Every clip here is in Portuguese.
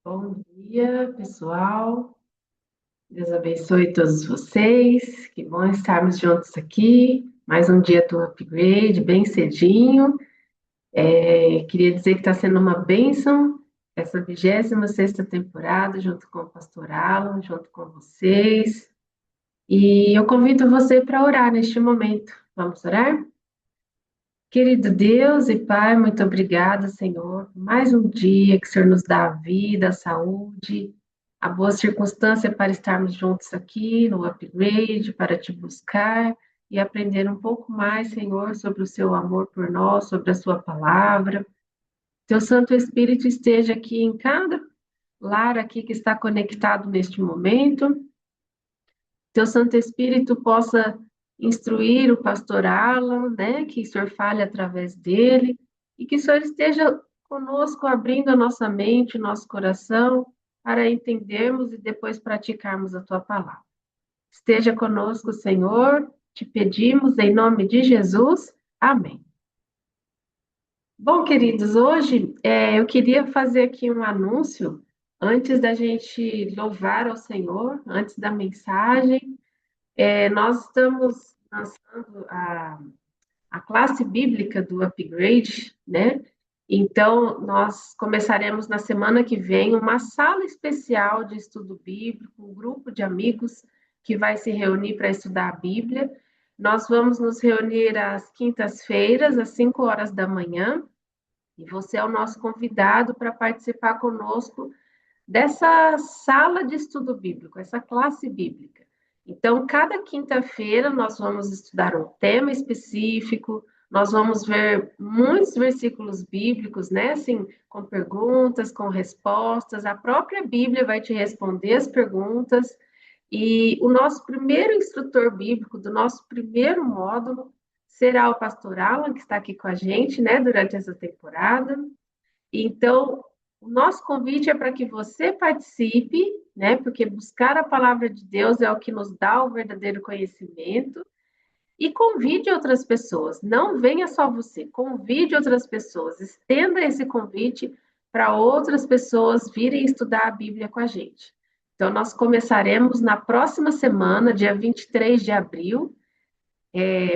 Bom dia, pessoal. Deus abençoe todos vocês. Que bom estarmos juntos aqui. Mais um dia do Upgrade, bem cedinho. Queria dizer que está sendo uma bênção essa 26ª temporada, junto com o Pastor Alan, junto com vocês. E eu convido você para orar neste momento. Vamos orar? Querido Deus e Pai, muito obrigada, Senhor, por mais um dia que o Senhor nos dá a vida, a saúde, a boa circunstância para estarmos juntos aqui no Upgrade, para te buscar e aprender um pouco mais, Senhor, sobre o seu amor por nós, sobre a sua palavra. Teu Santo Espírito esteja aqui em cada lar aqui que está conectado neste momento. Teu Santo Espírito possa instruir o pastor Alan, né? Que o Senhor fale através dele e que o Senhor esteja conosco, abrindo a nossa mente, o nosso coração, para entendermos e depois praticarmos a tua palavra. Esteja conosco, Senhor, te pedimos em nome de Jesus. Amém. Bom, queridos, hoje eu queria fazer aqui um anúncio antes da gente louvar ao Senhor, antes da mensagem. Nós estamos lançando a classe bíblica do Upgrade, né? Então, nós começaremos na semana que vem uma sala especial de estudo bíblico, um grupo de amigos que vai se reunir para estudar a Bíblia. Nós vamos nos reunir às quintas-feiras, às 5 horas da manhã, e você é o nosso convidado para participar conosco dessa sala de estudo bíblico, essa classe bíblica. Então, cada quinta-feira nós vamos estudar um tema específico, nós vamos ver muitos versículos bíblicos, né? Assim, com perguntas, com respostas. A própria Bíblia vai te responder as perguntas. E o nosso primeiro instrutor bíblico do nosso primeiro módulo será o pastor Alan, que está aqui com a gente, né? Durante essa temporada. Então, o nosso convite é para que você participe, né? Porque buscar a palavra de Deus é o que nos dá o verdadeiro conhecimento. E convide outras pessoas. Não venha só você, convide outras pessoas. Estenda esse convite para outras pessoas virem estudar a Bíblia com a gente. Então, nós começaremos na próxima semana, dia 23 de abril.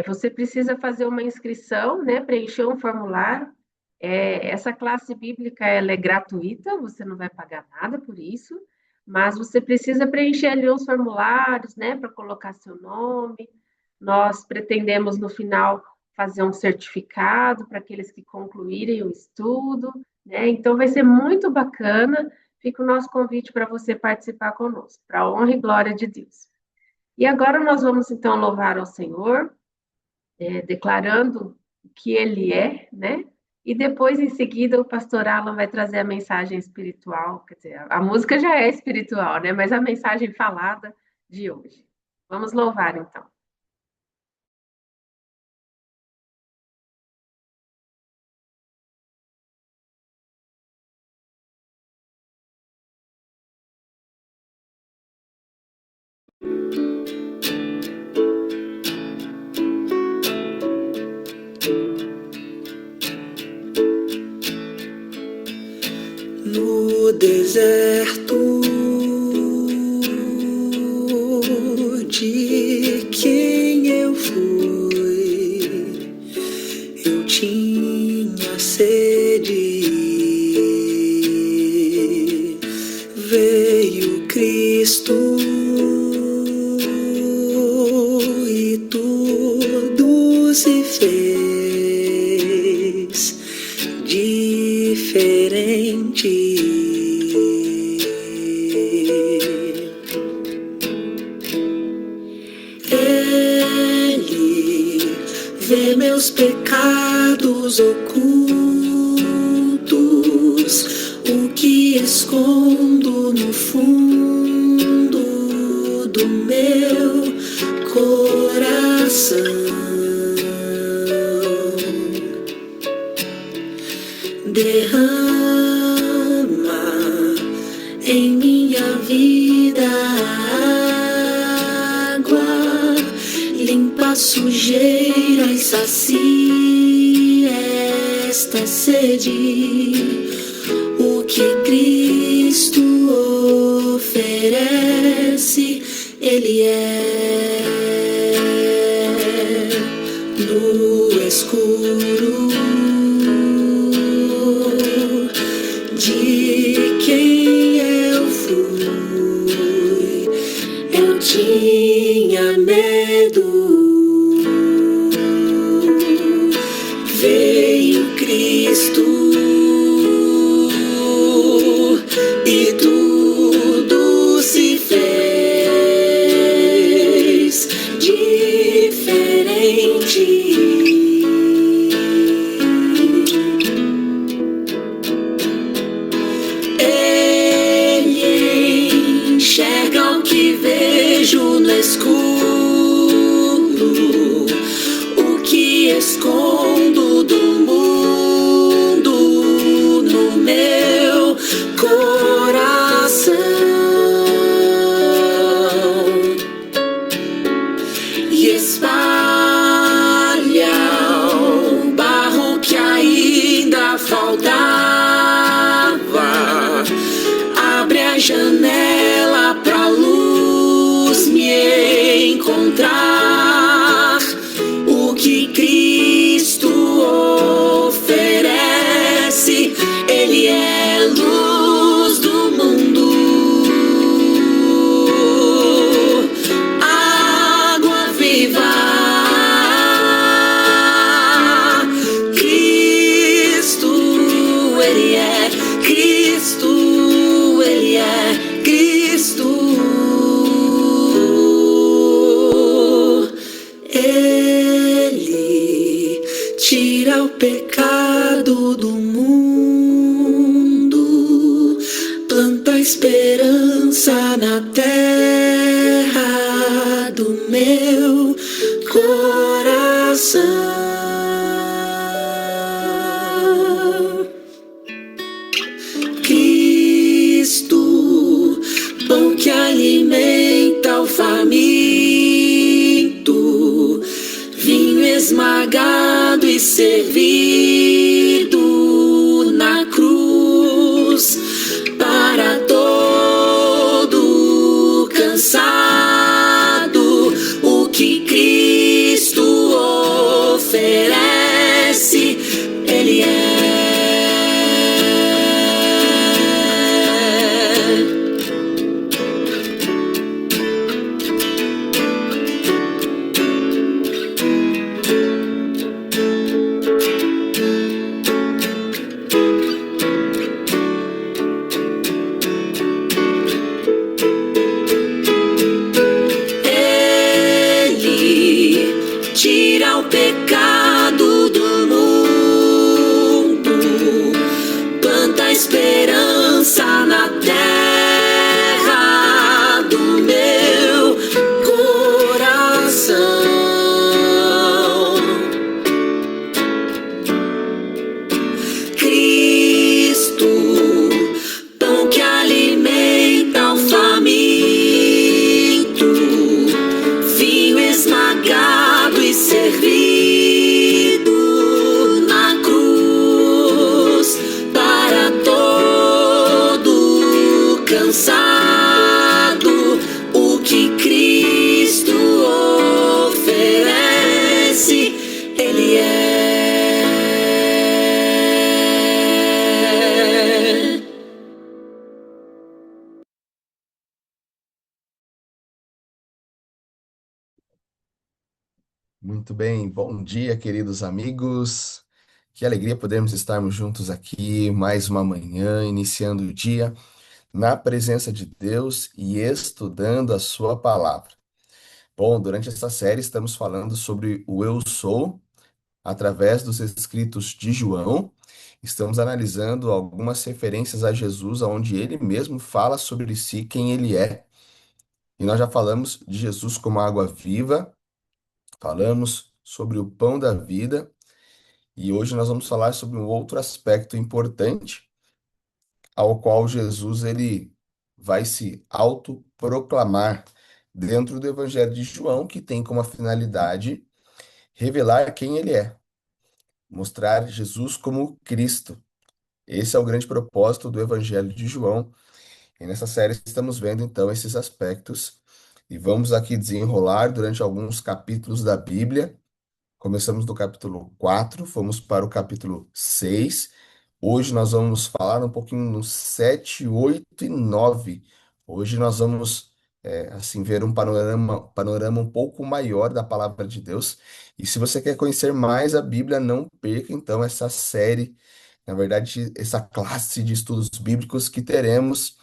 Você precisa fazer uma inscrição, né? Preencher um formulário. Essa classe bíblica ela é gratuita, você não vai pagar nada por isso, mas você precisa preencher ali os formulários, né, para colocar seu nome. Nós pretendemos, no final, fazer um certificado para aqueles que concluírem o estudo, né? Então, vai ser muito bacana. Fica o nosso convite para você participar conosco, para a honra e glória de Deus. E agora nós vamos, então, louvar ao Senhor, declarando o que Ele é, né? E depois, em seguida, o pastor Alan vai trazer a mensagem espiritual, quer dizer, a música já é espiritual, né? Mas a mensagem falada de hoje. Vamos louvar, então. No deserto de quem eu fui, eu tinha sede. Veio Cristo e tudo se fez diferente. Ele vê meus pecados ocultos, o que escondo no fundo do meu coração. Derrama em minha vida água, limpa a sujeira e sacia esta sede. O que Cristo Cristo oferece, Ele é no escuro de quem eu fui. Eu tinha medo. Veio Cristo e tudo se fez diferente. Ele enxerga o que vejo no escuro, o que escondo do mundo no meu coração, e espalha o barro que ainda faltava. Abre a janela pra luz me encontrar. O que Cristo oferece, Ele é luz do mundo, água viva. Cristo, Ele é Cristo, Ele é Cristo. Ele tira o pecado do mundo, planta esperança na terra do meu coração. Cristo, pão que alimenta o faminto, vinho esmagado e servido na cruz para todo cansado. O que Cristo oferece, Ele é. Tira o pecado do mundo, planta esperança na terra do meu coração. Cristo, pão que alimenta o faminto, vinho esmagado e servido na cruz para todo cansado. O que Cristo oferece, Ele é. Muito bem, bom dia, queridos amigos. Que alegria podermos estarmos juntos aqui mais uma manhã, iniciando o dia na presença de Deus e estudando a sua palavra. Bom, durante esta série estamos falando sobre o Eu Sou através dos escritos de João. Estamos analisando algumas referências a Jesus, onde ele mesmo fala sobre si, quem ele é. E nós já falamos de Jesus como a água viva, falamos sobre o pão da vida, e hoje nós vamos falar sobre um outro aspecto importante, ao qual Jesus ele vai se autoproclamar dentro do Evangelho de João, que tem como finalidade revelar quem ele é, mostrar Jesus como Cristo. Esse é o grande propósito do Evangelho de João. E nessa série estamos vendo então esses aspectos e vamos aqui desenrolar durante alguns capítulos da Bíblia. Começamos do capítulo 4, fomos para o capítulo 6. Hoje nós vamos falar um pouquinho no 7, 8 e 9. Hoje nós vamos, assim, ver um panorama um pouco maior da palavra de Deus. E se você quer conhecer mais a Bíblia, não perca então essa série, na verdade, essa classe de estudos bíblicos que teremos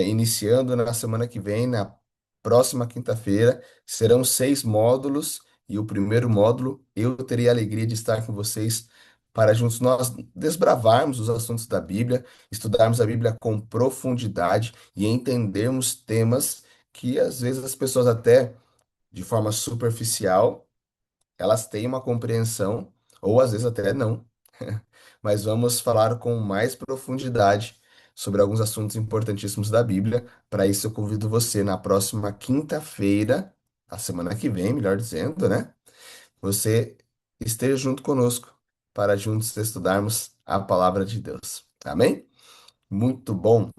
iniciando na semana que vem, na próxima quinta-feira. Serão 6 módulos e o primeiro módulo eu teria a alegria de estar com vocês para juntos nós desbravarmos os assuntos da Bíblia, estudarmos a Bíblia com profundidade e entendermos temas que às vezes as pessoas até de forma superficial elas têm uma compreensão ou às vezes até não, mas vamos falar com mais profundidade sobre alguns assuntos importantíssimos da Bíblia. Para isso, eu convido você na próxima quinta-feira, a semana que vem, melhor dizendo, né? Você esteja junto conosco para juntos estudarmos a palavra de Deus. Amém? Muito bom.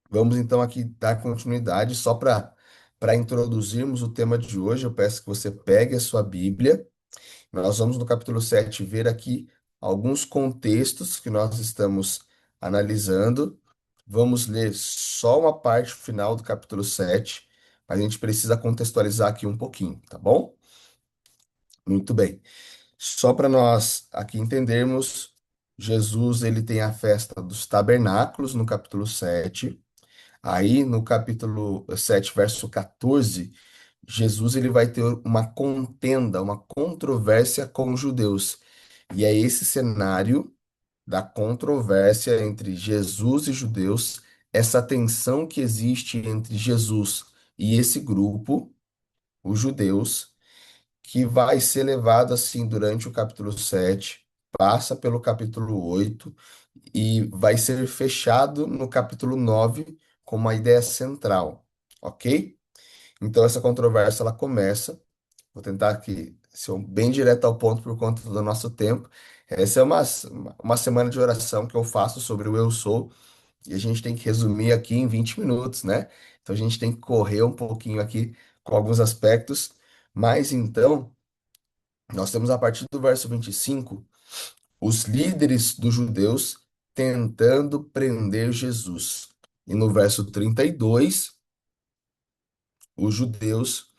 Vamos então aqui dar continuidade só para introduzirmos o tema de hoje. Eu peço que você pegue a sua Bíblia. Nós vamos no capítulo 7 ver aqui alguns contextos que nós estamos analisando. Vamos ler só uma parte final do capítulo 7, mas a gente precisa contextualizar aqui um pouquinho, tá bom? Muito bem. Só para nós aqui entendermos, Jesus ele tem a festa dos tabernáculos no capítulo 7. Aí no capítulo 7, verso 14, Jesus ele vai ter uma contenda, uma controvérsia com os judeus. E é esse cenário da controvérsia entre Jesus e judeus, essa tensão que existe entre Jesus e esse grupo, os judeus, que vai ser levado assim durante o capítulo 7, passa pelo capítulo 8 e vai ser fechado no capítulo 9 com uma ideia central, ok? Então essa controvérsia ela começa. Vou tentar aqui ser bem direto ao ponto por conta do nosso tempo. Essa é uma semana de oração que eu faço sobre o eu sou, e a gente tem que resumir aqui em 20 minutos, né? Então a gente tem que correr um pouquinho aqui com alguns aspectos. Mas então, nós temos a partir do verso 25 os líderes dos judeus tentando prender Jesus. E no verso 32 os judeus,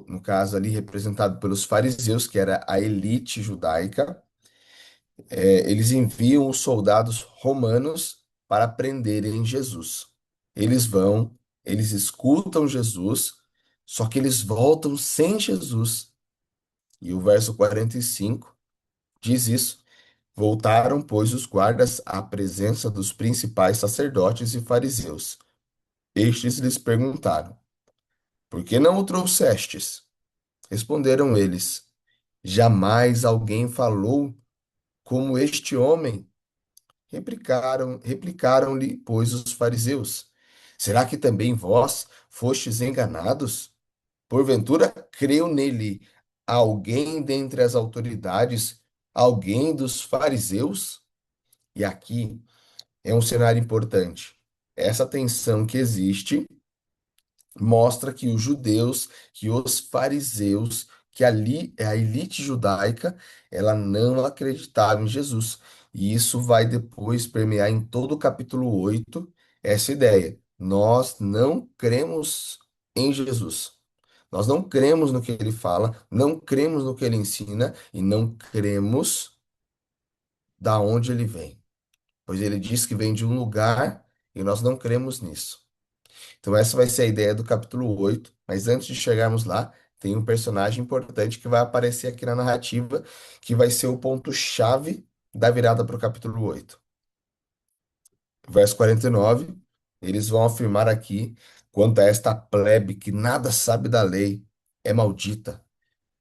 no caso ali representado pelos fariseus, que era a elite judaica, eles enviam os soldados romanos para prenderem Jesus. Eles vão, eles escutam Jesus, só que eles voltam sem Jesus. E o verso 45 diz isso. Voltaram, pois, os guardas à presença dos principais sacerdotes e fariseus. Estes lhes perguntaram: Por que não o trouxestes? Responderam eles: Jamais alguém falou como este homem. Replicaram-lhe, pois, os fariseus: Será que também vós fostes enganados? Porventura creu nele alguém dentre as autoridades, alguém dos fariseus? E aqui é um cenário importante. Essa tensão que existe mostra que os judeus, que os fariseus, que ali é a elite judaica, ela não acreditava em Jesus. E isso vai depois permear em todo o capítulo 8 essa ideia. Nós não cremos em Jesus. Nós não cremos no que ele fala, não cremos no que ele ensina e não cremos da onde ele vem. Pois ele diz que vem de um lugar e nós não cremos nisso. Então, essa vai ser a ideia do capítulo 8. Mas antes de chegarmos lá, tem um personagem importante que vai aparecer aqui na narrativa, que vai ser o ponto-chave da virada para o capítulo 8. Verso 49, eles vão afirmar aqui, quanto a esta plebe que nada sabe da lei, é maldita.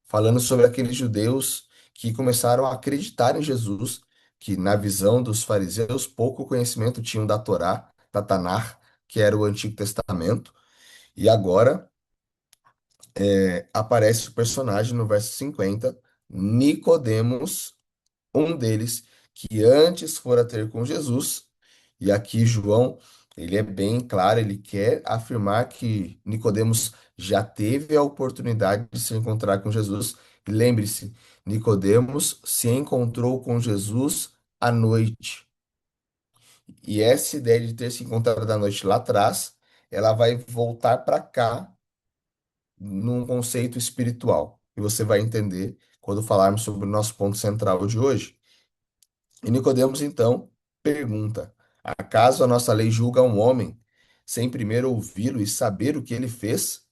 Falando sobre aqueles judeus que começaram a acreditar em Jesus, que na visão dos fariseus pouco conhecimento tinham da Torá, da Tanar, que era o Antigo Testamento. E agora aparece o personagem no verso 50, Nicodemos, um deles que antes fora ter com Jesus. E aqui João Ele é bem claro, ele quer afirmar que Nicodemos já teve a oportunidade de se encontrar com Jesus. E lembre-se, Nicodemos se encontrou com Jesus à noite. E essa ideia de ter se encontrado à noite lá atrás, ela vai voltar para cá num conceito espiritual. E você vai entender quando falarmos sobre o nosso ponto central de hoje. E Nicodemos então pergunta: acaso a nossa lei julga um homem sem primeiro ouvi-lo e saber o que ele fez?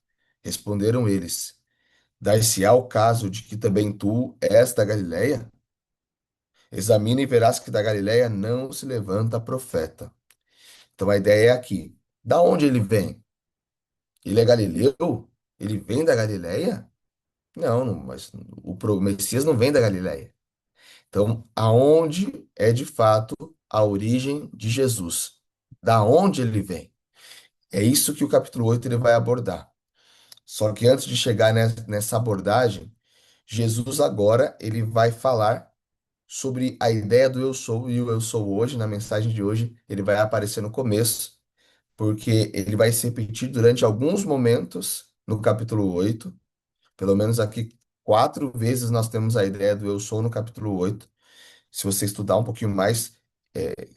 Responderam eles: dar-se-á o caso de que também tu és da Galileia? Examina e verás que da Galileia não se levanta profeta. Então a ideia é aqui: da onde ele vem? Ele é galileu? Ele vem da Galileia? Não, mas Messias não vem da Galileia. Então, aonde é de fato a origem de Jesus? Da onde ele vem? É isso que o capítulo 8 ele vai abordar. Só que antes de chegar nessa abordagem, Jesus agora ele vai falar sobre a ideia do eu sou, e o eu sou hoje, na mensagem de hoje, ele vai aparecer no começo, porque ele vai se repetir durante alguns momentos no capítulo 8. Pelo menos aqui 4 vezes nós temos a ideia do eu sou no capítulo 8. Se você estudar um pouquinho mais,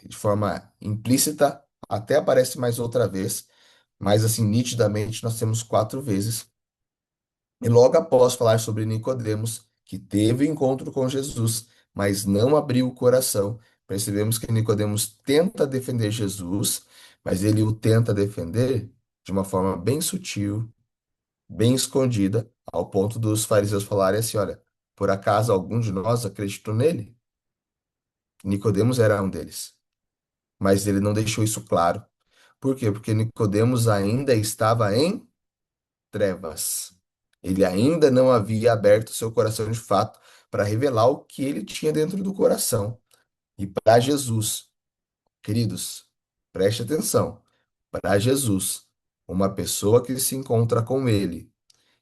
de forma implícita, até aparece mais outra vez, mas assim, nitidamente, nós temos 4 vezes. E logo após falar sobre Nicodemos, que teve encontro com Jesus, mas não abriu o coração, percebemos que Nicodemos tenta defender Jesus, mas ele o tenta defender de uma forma bem sutil, bem escondida, ao ponto dos fariseus falarem assim: olha, por acaso algum de nós acreditou nele? Nicodemos era um deles, mas ele não deixou isso claro. Por quê? Porque Nicodemos ainda estava em trevas. Ele ainda não havia aberto seu coração de fato para revelar o que ele tinha dentro do coração. E para Jesus, queridos, preste atenção. Para Jesus, uma pessoa que se encontra com ele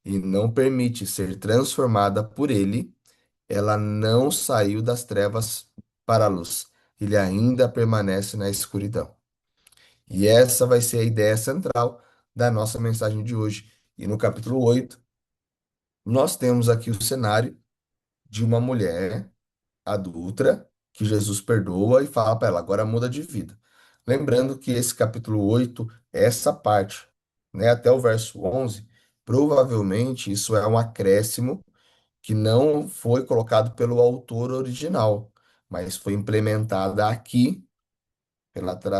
e não permite ser transformada por ele, ela não saiu das trevas para a luz. Ele ainda permanece na escuridão. E essa vai ser a ideia central da nossa mensagem de hoje. E no capítulo 8 nós temos aqui o cenário de uma mulher adulta que Jesus perdoa e fala para ela: agora muda de vida. Lembrando que esse capítulo 8, essa parte, né, até o verso 11, provavelmente isso é um acréscimo que não foi colocado pelo autor original, mas foi implementada aqui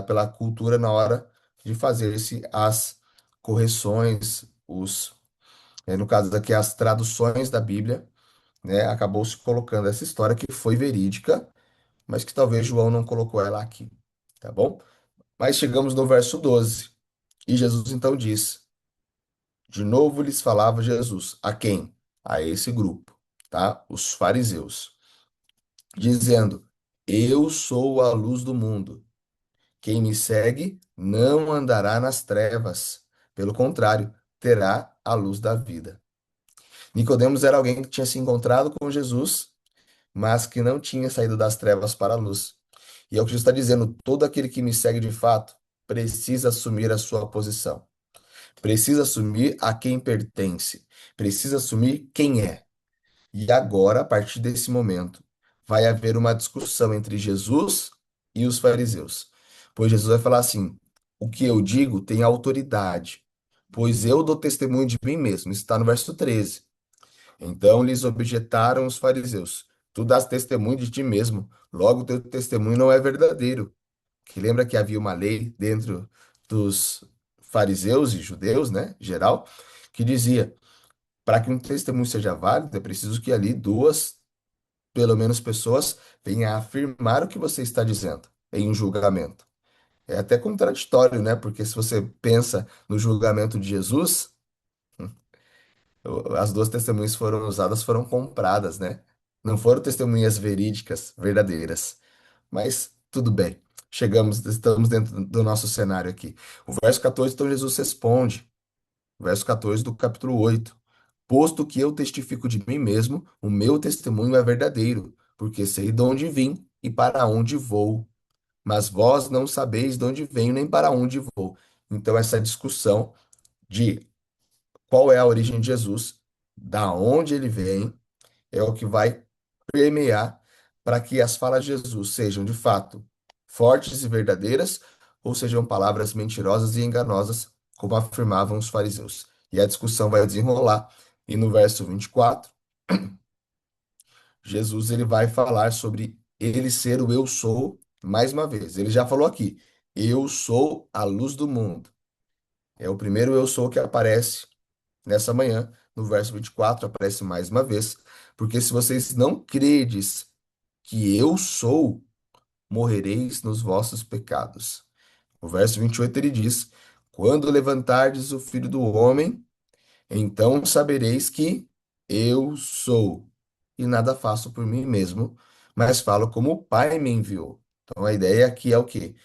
pela cultura na hora de fazer-se as correções, no caso daqui, as traduções da Bíblia, né? Acabou se colocando essa história que foi verídica, mas que talvez João não colocou ela aqui, tá bom? Mas chegamos no verso 12, e Jesus então diz: de novo lhes falava Jesus, a quem? A esse grupo, tá? Os fariseus, dizendo: eu sou a luz do mundo. Quem me segue não andará nas trevas, pelo contrário, terá a luz da vida. Nicodemos era alguém que tinha se encontrado com Jesus, mas que não tinha saído das trevas para a luz. E é o que Jesus está dizendo: todo aquele que me segue de fato precisa assumir a sua posição, precisa assumir a quem pertence, precisa assumir quem é. E agora, a partir desse momento, vai haver uma discussão entre Jesus e os fariseus. Pois Jesus vai falar assim: o que eu digo tem autoridade, pois eu dou testemunho de mim mesmo. Isso está no verso 13. Então lhes objetaram os fariseus: tu dás testemunho de ti mesmo, logo teu testemunho não é verdadeiro. Que lembra que havia uma lei dentro dos fariseus e judeus, né, geral, que dizia: para que um testemunho seja válido, é preciso que ali duas, pelo menos, pessoas venham a afirmar o que você está dizendo em um julgamento. É até contraditório, né? Porque se você pensa no julgamento de Jesus, as duas testemunhas foram usadas, foram compradas, né? Não foram testemunhas verídicas, verdadeiras. Mas tudo bem. Estamos dentro do nosso cenário aqui. O verso 14, então Jesus responde. Verso 14 do capítulo 8. Posto que eu testifico de mim mesmo, o meu testemunho é verdadeiro, porque sei de onde vim e para onde vou. mas vós não sabeis de onde venho nem para onde vou. Então, essa discussão de qual é a origem de Jesus, da onde ele vem, é o que vai permear para que as falas de Jesus sejam de fato fortes e verdadeiras, ou sejam palavras mentirosas e enganosas, como afirmavam os fariseus. E a discussão vai desenrolar, e no verso 24, Jesus ele vai falar sobre ele ser o eu sou mais uma vez. Ele já falou aqui, eu sou a luz do mundo. É o primeiro eu sou que aparece nessa manhã, no verso 24, aparece mais uma vez, porque se vocês não credes que eu sou, morrereis nos vossos pecados. O verso 28 ele diz: quando levantardes o Filho do Homem, então sabereis que eu sou, e nada faço por mim mesmo, mas falo como o Pai me enviou. Então a ideia aqui é o quê?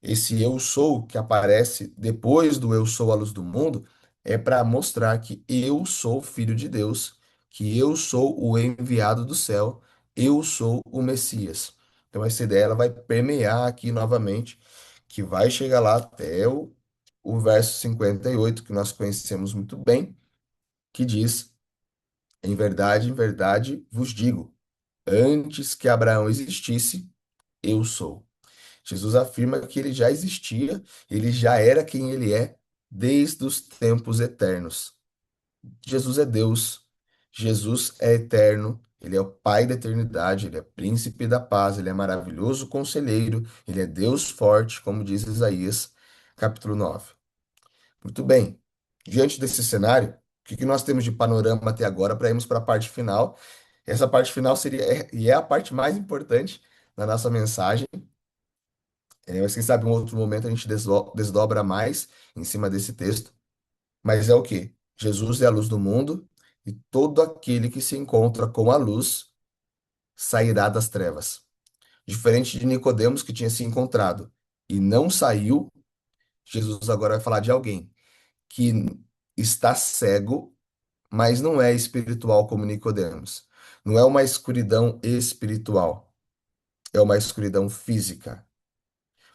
Esse eu sou que aparece depois do eu sou a luz do mundo é para mostrar que eu sou filho de Deus, que eu sou o enviado do céu, eu sou o Messias. Então essa ideia ela vai permear aqui novamente, que vai chegar lá até o verso 58 que nós conhecemos muito bem, que diz: em verdade vos digo, antes que Abraão existisse, eu sou. Jesus afirma que ele já existia, ele já era quem ele é desde os tempos eternos. Jesus é Deus, Jesus é eterno, ele é o Pai da eternidade, ele é príncipe da paz, ele é maravilhoso conselheiro, ele é Deus forte, como diz Isaías, capítulo 9. Muito bem, diante desse cenário, o que que nós temos de panorama até agora para irmos para a parte final? Essa parte final seria, e é a parte mais importante da nossa mensagem. Mas quem sabe em um outro momento a gente desdobra mais em cima desse texto. Mas é o quê? Jesus é a luz do mundo e todo aquele que se encontra com a luz sairá das trevas. Diferente de Nicodemos que tinha se encontrado e não saiu, Jesus agora vai falar de alguém que está cego, mas não é espiritual como Nicodemos. Não é uma escuridão espiritual, é uma escuridão física,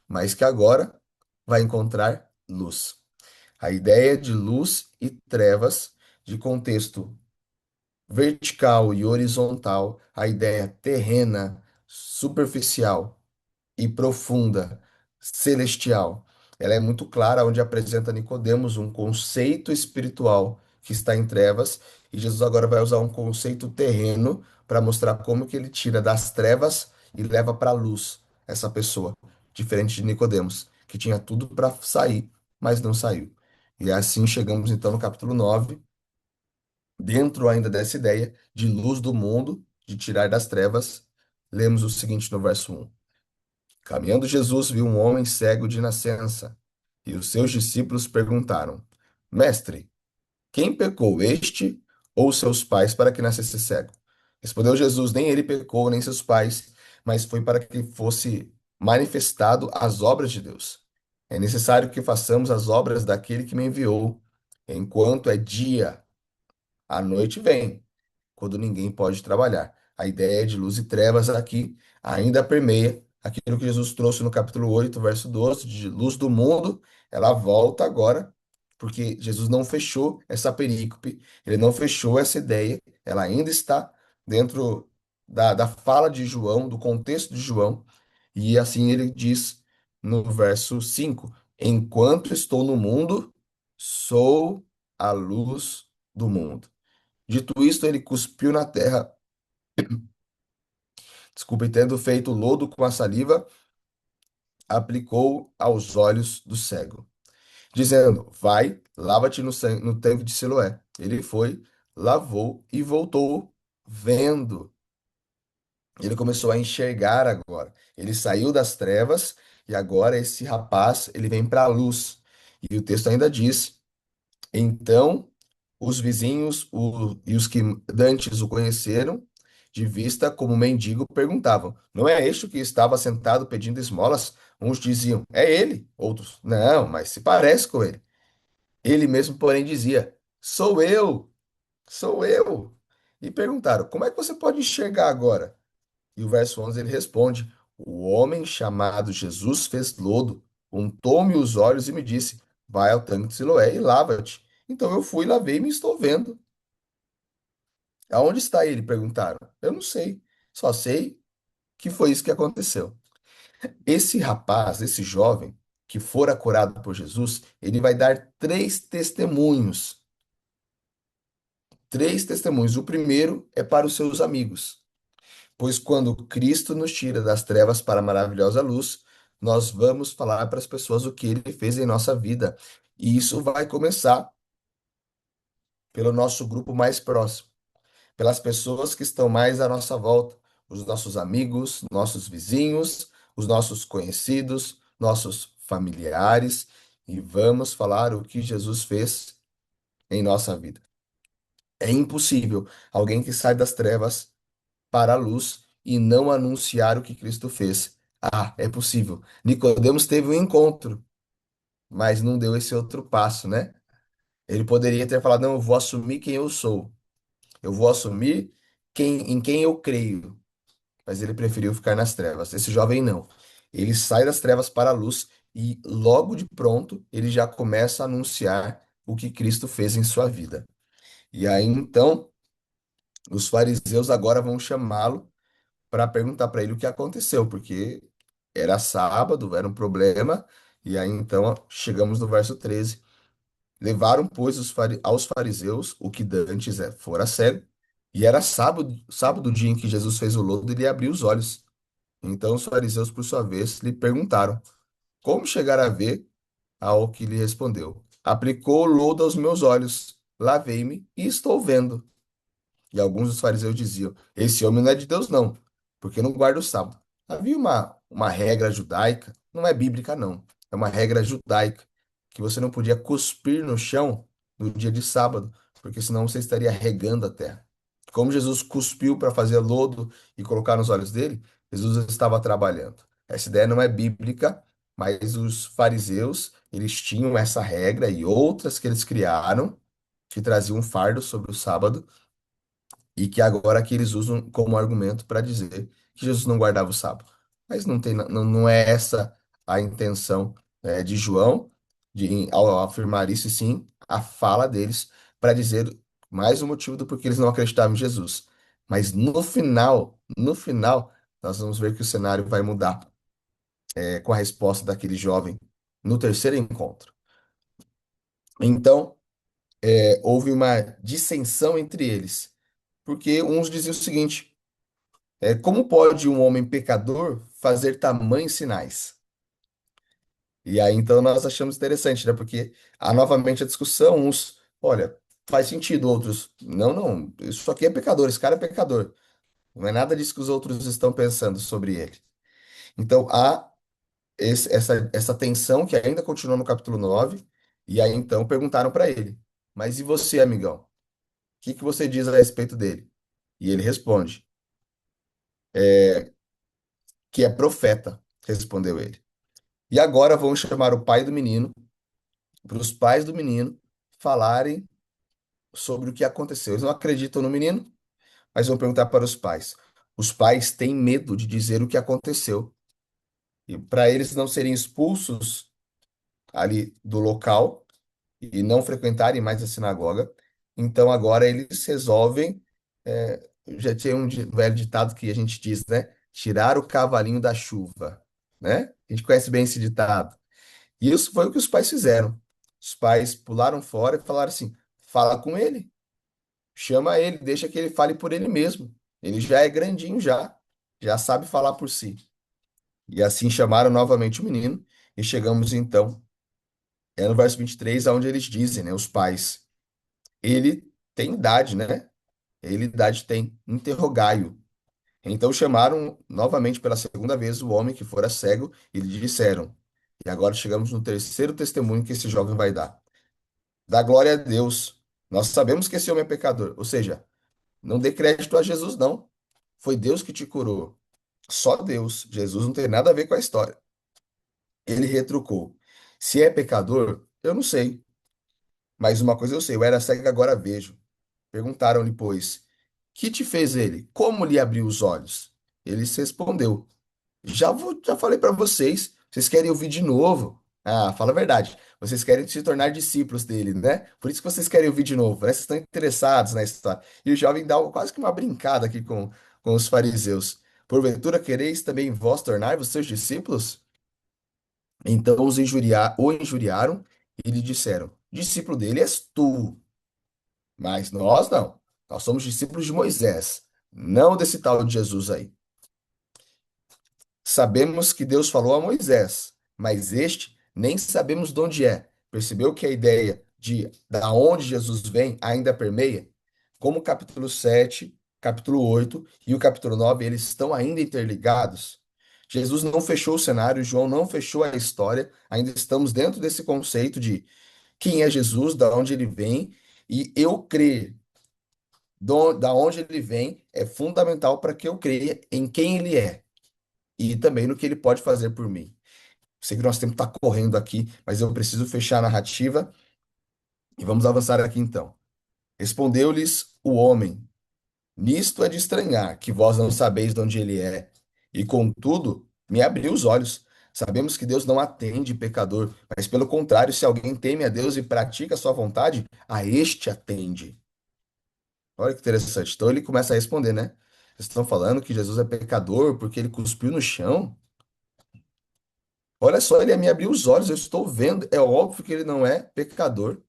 mas que agora vai encontrar luz. A ideia de luz e trevas, de contexto vertical e horizontal, a ideia terrena, superficial e profunda, celestial. Ela é muito clara onde apresenta a Nicodemos um conceito espiritual que está em trevas, e Jesus agora vai usar um conceito terreno para mostrar como que ele tira das trevas e leva para a luz essa pessoa, diferente de Nicodemos, que tinha tudo para sair, mas não saiu. E assim chegamos então no capítulo 9, dentro ainda dessa ideia de luz do mundo, de tirar das trevas, lemos o seguinte no verso 1. Caminhando Jesus viu um homem cego de nascença, e os seus discípulos perguntaram: Mestre, quem pecou, este ou seus pais, para que nascesse cego? Respondeu Jesus: Nem ele pecou, nem seus pais, mas foi para que fosse manifestado as obras de Deus. É necessário que façamos as obras daquele que me enviou, enquanto é dia, a noite vem quando ninguém pode trabalhar. A ideia de luz e trevas aqui ainda permeia aquilo que Jesus trouxe no capítulo 8, verso 12, de luz do mundo. Ela volta agora, porque Jesus não fechou essa perícope, ele não fechou essa ideia, ela ainda está dentro da fala de João, do contexto de João, e assim ele diz no verso 5: Enquanto estou no mundo, sou a luz do mundo. Dito isto, ele cuspiu na terra, desculpe, tendo feito lodo com a saliva, aplicou aos olhos do cego, dizendo: Vai, lava-te no tanque de Siloé. Ele foi, lavou e voltou vendo. Ele começou a enxergar agora. Ele saiu das trevas e agora esse rapaz, ele vem para a luz. E o texto ainda diz: Então os vizinhos e os que dantes o conheceram de vista como mendigo perguntavam: Não é este o que estava sentado pedindo esmolas? Uns diziam: É ele. Outros: Não, mas se parece com ele. Ele mesmo, porém, dizia: Sou eu, sou eu. E perguntaram: Como é que você pode enxergar agora? E o verso 11 ele responde: O homem chamado Jesus fez lodo, untou-me os olhos e me disse: vai ao tanque de Siloé e lava-te. Então eu fui, lavei e me estou vendo. Aonde está ele? Perguntaram. Eu não sei. Só sei que foi isso que aconteceu. Esse rapaz, esse jovem que fora curado por Jesus, ele vai dar três testemunhos. Três testemunhos. O primeiro é para os seus amigos. Pois quando Cristo nos tira das trevas para a maravilhosa luz, nós vamos falar para as pessoas o que ele fez em nossa vida. E isso vai começar pelo nosso grupo mais próximo, pelas pessoas que estão mais à nossa volta, os nossos amigos, nossos vizinhos, os nossos conhecidos, nossos familiares, e vamos falar o que Jesus fez em nossa vida. É impossível alguém que sai das trevas para a luz e não anunciar o que Cristo fez. Ah, é possível. Nicodemos teve um encontro, mas não deu esse outro passo, né? Ele poderia ter falado: "Não, eu vou assumir quem eu sou. Eu vou assumir em quem eu creio." Mas ele preferiu ficar nas trevas. Esse jovem não. Ele sai das trevas para a luz e logo de pronto ele já começa a anunciar o que Cristo fez em sua vida. E aí então os fariseus agora vão chamá-lo para perguntar para ele o que aconteceu, porque era sábado, era um problema, e aí então chegamos no verso 13. Levaram, pois, aos fariseus o que dantes fora cego, e era sábado, sábado o dia em que Jesus fez o lodo e lhe abriu os olhos. Então os fariseus, por sua vez, lhe perguntaram: como chegar a ver? Ao que lhe respondeu: aplicou o lodo aos meus olhos, lavei-me e estou vendo. E alguns dos fariseus diziam: esse homem não é de Deus, não, porque não guarda o sábado. Havia uma regra judaica, não é bíblica, não, é uma regra judaica, que você não podia cuspir no chão no dia de sábado, porque senão você estaria regando a terra. Como Jesus cuspiu para fazer lodo e colocar nos olhos dele, Jesus estava trabalhando. Essa ideia não é bíblica, mas os fariseus, eles tinham essa regra e outras que eles criaram, que traziam um fardo sobre o sábado e que agora que eles usam como argumento para dizer que Jesus não guardava o sábado. Mas não tem, não é essa a intenção, de João ao afirmar isso, e sim a fala deles para dizer mais um motivo do porquê eles não acreditavam em Jesus. Mas no final, nós vamos ver que o cenário vai mudar, com a resposta daquele jovem no terceiro encontro. Então, houve uma dissensão entre eles, porque uns diziam o seguinte: como pode um homem pecador fazer tamanhos sinais? E aí, então, nós achamos interessante, né? Porque há novamente a discussão, uns, olha, faz sentido, outros, não, não, isso aqui é pecador, esse cara é pecador. Não é nada disso que os outros estão pensando sobre ele. Então, há essa tensão que ainda continua no capítulo 9 e aí, então, perguntaram para ele, mas e você, amigão? O que que você diz a respeito dele? E ele responde, que é profeta, respondeu ele. E agora vão chamar o pai do menino, para os pais do menino falarem sobre o que aconteceu. Eles não acreditam no menino, mas vão perguntar para os pais. Os pais têm medo de dizer o que aconteceu. E para eles não serem expulsos ali do local e não frequentarem mais a sinagoga, então agora eles resolvem. Já tinha um velho ditado que a gente diz, né? Tirar o cavalinho da chuva, né? A gente conhece bem esse ditado. E isso foi o que os pais fizeram. Os pais pularam fora e falaram assim: fala com ele, chama ele, deixa que ele fale por ele mesmo. Ele já é grandinho já sabe falar por si. E assim chamaram novamente o menino e chegamos então, no verso 23, onde eles dizem, né, os pais, ele tem idade, né? Ele idade tem, interrogai-o. Então chamaram novamente pela segunda vez o homem que fora cego e lhe disseram. E agora chegamos no terceiro testemunho que esse jovem vai dar. Dá glória a Deus. Nós sabemos que esse homem é pecador. Ou seja, não dê crédito a Jesus, não. Foi Deus que te curou. Só Deus. Jesus não tem nada a ver com a história. Ele retrucou: se é pecador, eu não sei. Mas uma coisa eu sei: eu era cego e agora vejo. Perguntaram-lhe, pois, que te fez ele? Como lhe abriu os olhos? Ele se respondeu: Já falei para vocês, vocês querem ouvir de novo. Ah, fala a verdade. Vocês querem se tornar discípulos dele, né? Por isso que vocês querem ouvir de novo, né? Vocês estão interessados na história. E o jovem dá quase que uma brincada aqui com os fariseus. Porventura quereis também vós tornar-vos seus discípulos? Então o injuriaram e lhe disseram: discípulo dele és tu, mas nós não. Nós somos discípulos de Moisés, não desse tal de Jesus aí. Sabemos que Deus falou a Moisés, mas este nem sabemos de onde é. Percebeu que a ideia de da onde Jesus vem ainda permeia? Como o capítulo 7, capítulo 8 e o capítulo 9 eles estão ainda interligados. Jesus não fechou o cenário, João não fechou a história, ainda estamos dentro desse conceito de quem é Jesus, da onde ele vem, e eu crer da onde ele vem é fundamental para que eu creia em quem ele é e também no que ele pode fazer por mim. Sei que nosso tempo está correndo aqui, mas eu preciso fechar a narrativa e vamos avançar aqui então. Respondeu-lhes o homem: nisto é de estranhar que vós não sabeis de onde ele é, e contudo me abriu os olhos. Sabemos que Deus não atende pecador, mas pelo contrário, se alguém teme a Deus e pratica a sua vontade, a este atende. Olha que interessante. Então ele começa a responder, né? Vocês estão falando que Jesus é pecador porque ele cuspiu no chão? Olha só, ele me abriu os olhos, eu estou vendo. É óbvio que ele não é pecador.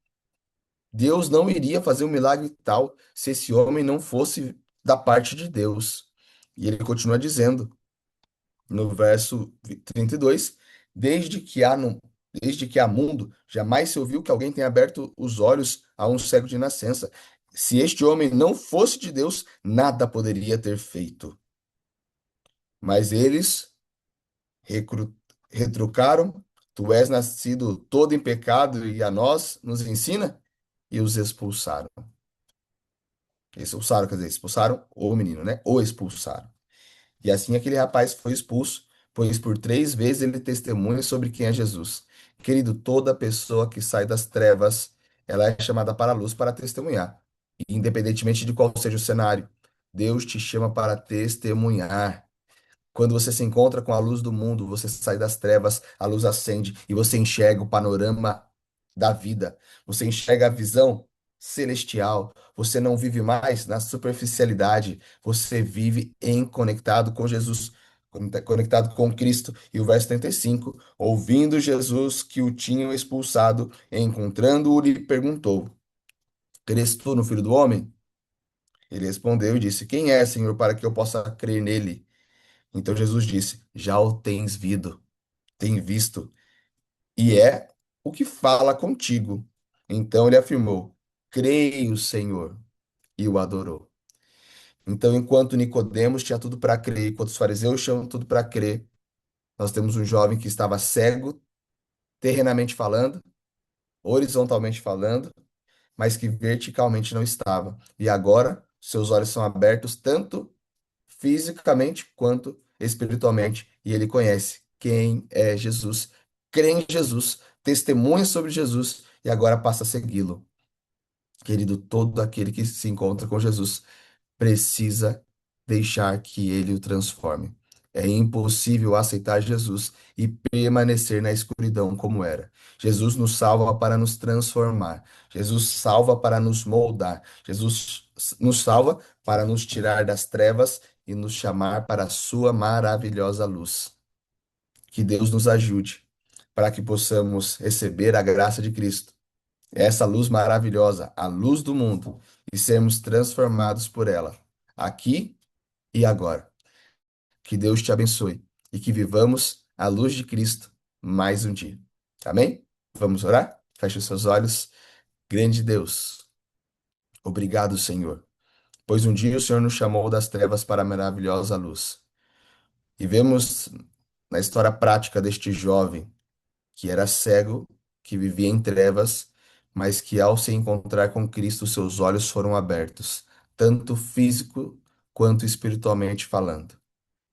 Deus não iria fazer um milagre tal se esse homem não fosse da parte de Deus. E ele continua dizendo, no verso 32, desde que há, no, desde que há mundo, jamais se ouviu que alguém tenha aberto os olhos a um cego de nascença. Se este homem não fosse de Deus, nada poderia ter feito. Mas eles recru- retrucaram: tu és nascido todo em pecado e a nós nos ensina? E os expulsaram. Expulsaram, quer dizer, expulsaram o menino, né? O expulsaram. E assim aquele rapaz foi expulso, pois por 3 vezes ele testemunha sobre quem é Jesus. Querido, toda pessoa que sai das trevas, ela é chamada para a luz para testemunhar. Independentemente de qual seja o cenário, Deus te chama para testemunhar. Quando você se encontra com a luz do mundo, você sai das trevas, a luz acende e você enxerga o panorama da vida. Você enxerga a visão celestial. Você não vive mais na superficialidade. Você vive em conectado com Jesus, conectado com Cristo. E o verso 35, ouvindo Jesus que o tinham expulsado, encontrando-o, lhe perguntou: crês tu no Filho do Homem? Ele respondeu e disse: quem é, Senhor, para que eu possa crer nele? Então Jesus disse: já o tem visto, e é o que fala contigo. Então ele afirmou: creio, Senhor, e o adorou. Então, enquanto Nicodemos tinha tudo para crer, enquanto os fariseus tinham tudo para crer, nós temos um jovem que estava cego, terrenamente falando, horizontalmente falando, mas que verticalmente não estava. E agora, seus olhos são abertos tanto fisicamente quanto espiritualmente, e ele conhece quem é Jesus, crê em Jesus, testemunha sobre Jesus e agora passa a segui-lo. Querido, todo aquele que se encontra com Jesus precisa deixar que ele o transforme. É impossível aceitar Jesus e permanecer na escuridão como era. Jesus nos salva para nos transformar. Jesus salva para nos moldar. Jesus nos salva para nos tirar das trevas e nos chamar para a sua maravilhosa luz. Que Deus nos ajude para que possamos receber a graça de Cristo, essa luz maravilhosa, a luz do mundo, e sermos transformados por ela, aqui e agora. Que Deus te abençoe e que vivamos a luz de Cristo mais um dia. Amém? Vamos orar? Feche os seus olhos. Grande Deus, obrigado, Senhor, pois um dia o Senhor nos chamou das trevas para a maravilhosa luz. E vemos na história prática deste jovem que era cego, que vivia em trevas, mas que ao se encontrar com Cristo, seus olhos foram abertos, tanto físico quanto espiritualmente falando.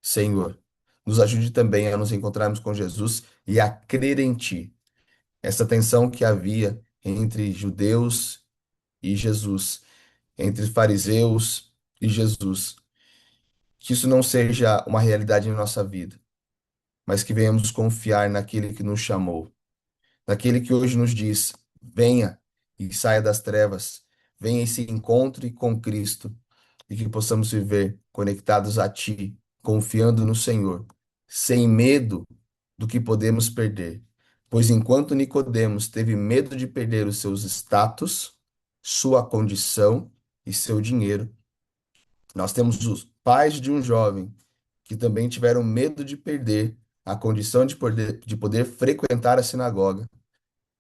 Senhor, nos ajude também a nos encontrarmos com Jesus e a crer em Ti. Essa tensão que havia entre judeus e Jesus, entre fariseus e Jesus, que isso não seja uma realidade em nossa vida. mas que venhamos confiar naquele que nos chamou, naquele que hoje nos diz: venha e saia das trevas, venha e se encontre com Cristo, e que possamos viver conectados a Ti, confiando no Senhor, sem medo do que podemos perder. Pois enquanto Nicodemos teve medo de perder os seus status, sua condição e seu dinheiro, nós temos os pais de um jovem que também tiveram medo de perder a condição de poder frequentar a sinagoga.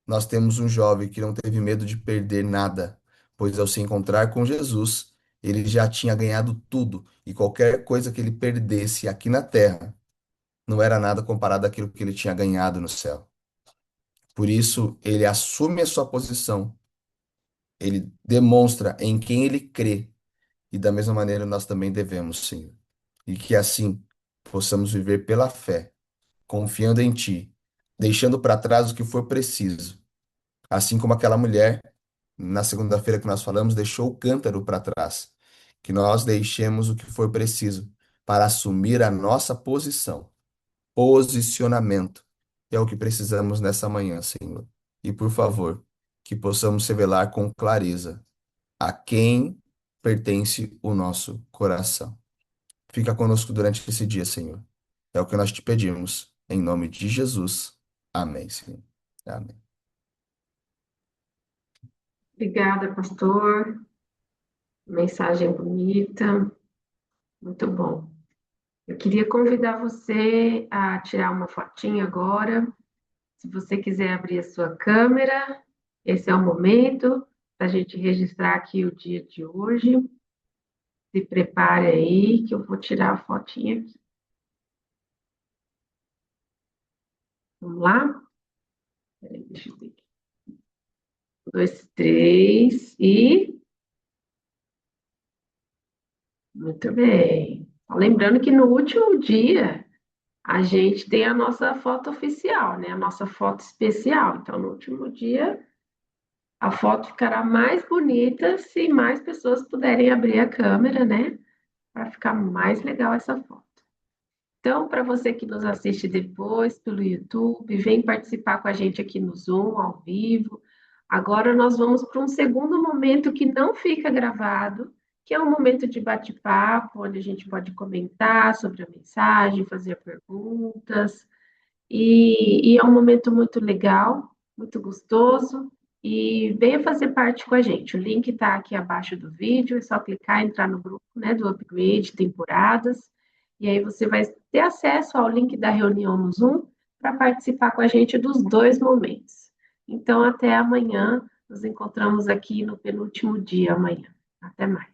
Nós temos um jovem que não teve medo de perder nada, pois ao se encontrar com Jesus, ele já tinha ganhado tudo, e qualquer coisa que ele perdesse aqui na terra não era nada comparado àquilo que ele tinha ganhado no céu. Por isso, ele assume a sua posição, ele demonstra em quem ele crê, e da mesma maneira nós também devemos, Senhor. E que assim possamos viver pela fé, confiando em Ti, deixando para trás o que for preciso. Assim como aquela mulher, na segunda-feira que nós falamos, deixou o cântaro para trás. Que nós deixemos o que for preciso para assumir a nossa posição. Posicionamento é o que precisamos nessa manhã, Senhor. E por favor, que possamos revelar com clareza a quem pertence o nosso coração. Fica conosco durante esse dia, Senhor. É o que nós te pedimos, em nome de Jesus. Amém, Senhor. Amém. Obrigada, pastor. Mensagem bonita, muito bom. Eu queria convidar você a tirar uma fotinha agora. Se você quiser abrir a sua câmera, esse é o momento para a gente registrar aqui o dia de hoje. Se prepare aí, que eu vou tirar a fotinha aqui. Vamos lá? Peraí, deixa eu ver aqui. 2, 3 e. Muito bem. Lembrando que no último dia a gente tem a nossa foto oficial, né? A nossa foto especial. Então, no último dia, a foto ficará mais bonita se mais pessoas puderem abrir a câmera, né? Para ficar mais legal essa foto. Então, para você que nos assiste depois pelo YouTube, vem participar com a gente aqui no Zoom, ao vivo. Agora nós vamos para um segundo momento que não fica gravado, que é um momento de bate-papo, onde a gente pode comentar sobre a mensagem, fazer perguntas. E é um momento muito legal, muito gostoso. E venha fazer parte com a gente. O link está aqui abaixo do vídeo, é só clicar, entrar no grupo, né, do Upgrade Temporadas. E aí você vai ter acesso ao link da reunião no Zoom para participar com a gente dos dois momentos. Então, até amanhã. Nos encontramos aqui no penúltimo dia amanhã. Até mais.